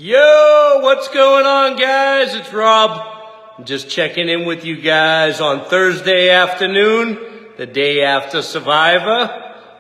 Yo, what's going on, guys? It's Rob. I'm just checking in with you guys on Thursday afternoon, the day after Survivor.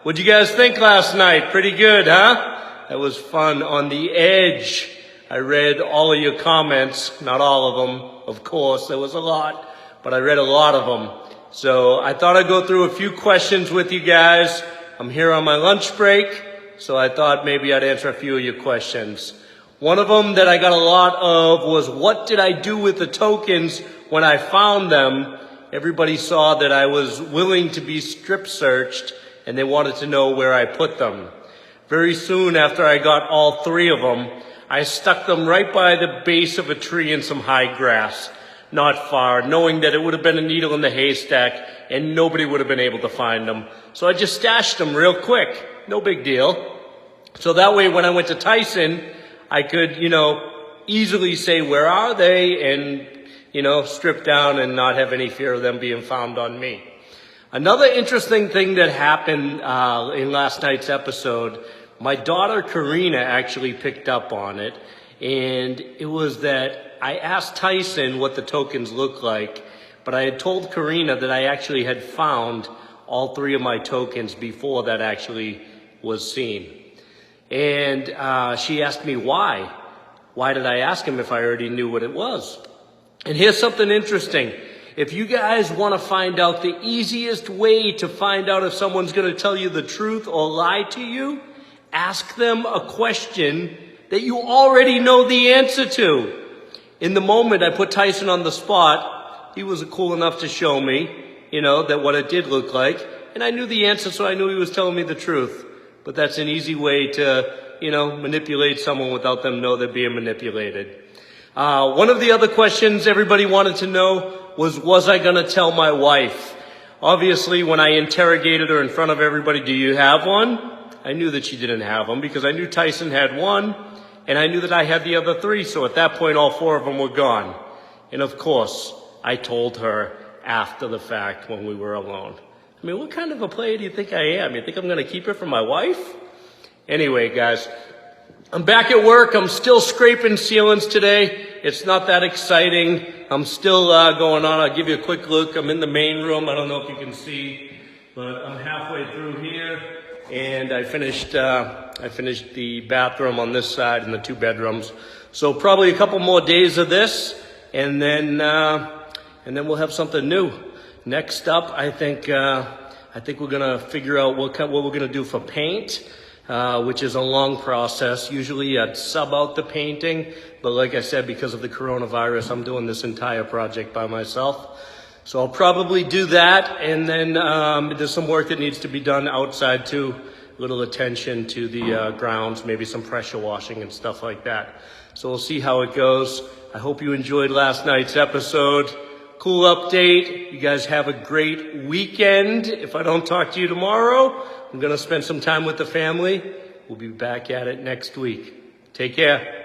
What'd you guys think last night? Pretty good, huh? That was fun on the edge. I read all of your comments, not all of them, of course. There was a lot, but I read a lot of them. So I thought I'd go through a few questions with you guys. I'm here on my lunch break, so I thought maybe I'd answer a few of your questions. One of them that I got a lot of was, what did I do with the tokens when I found them? Everybody saw that I was willing to be strip searched, and they wanted to know where I put them. Very soon after I got all three of them, I stuck them right by the base of a tree in some high grass, not far, knowing that it would have been a needle in the haystack and nobody would have been able to find them. So I just stashed them real quick. No big deal. So that way when I went to Tyson, I could, easily say, where are they? And, strip down and not have any fear of them being found on me. Another interesting thing that happened in last night's episode, my daughter Karina actually picked up on it. And it was that I asked Tyson what the tokens looked like, but I had told Karina that I actually had found all three of my tokens before that actually was seen. And she asked me why. Why did I ask him if I already knew what it was? And here's something interesting. If you guys want to find out the easiest way to find out if someone's going to tell you the truth or lie to you, ask them a question that you already know the answer to. In the moment I put Tyson on the spot, he was cool enough to show me, that what it did look like. And I knew the answer, so I knew he was telling me the truth. But that's an easy way to, manipulate someone without them know they're being manipulated. One of the other questions everybody wanted to know was I going to tell my wife? Obviously, when I interrogated her in front of everybody, do you have one? I knew that she didn't have them because I knew Tyson had one, and I knew that I had the other three. So at that point, all four of them were gone. And of course, I told her after the fact when we were alone. I mean, what kind of a player do you think I am? You think I'm going to keep it from my wife? Anyway, guys, I'm back at work. I'm still scraping ceilings today. It's not that exciting. I'm still going on. I'll give you a quick look. I'm in the main room. I don't know if you can see, but I'm halfway through here. And I finished the bathroom on this side and the two bedrooms. So probably a couple more days of this, and then we'll have something new. Next up, I think we're gonna figure out what we're gonna do for paint, which is a long process. Usually I'd sub out the painting, but like I said, because of the coronavirus, I'm doing this entire project by myself. So I'll probably do that, and then there's some work that needs to be done outside too. A little attention to the grounds, maybe some pressure washing and stuff like that. So we'll see how it goes. I hope you enjoyed last night's episode. Cool update. You guys have a great weekend. If I don't talk to you tomorrow, I'm going to spend some time with the family. We'll be back at it next week. Take care.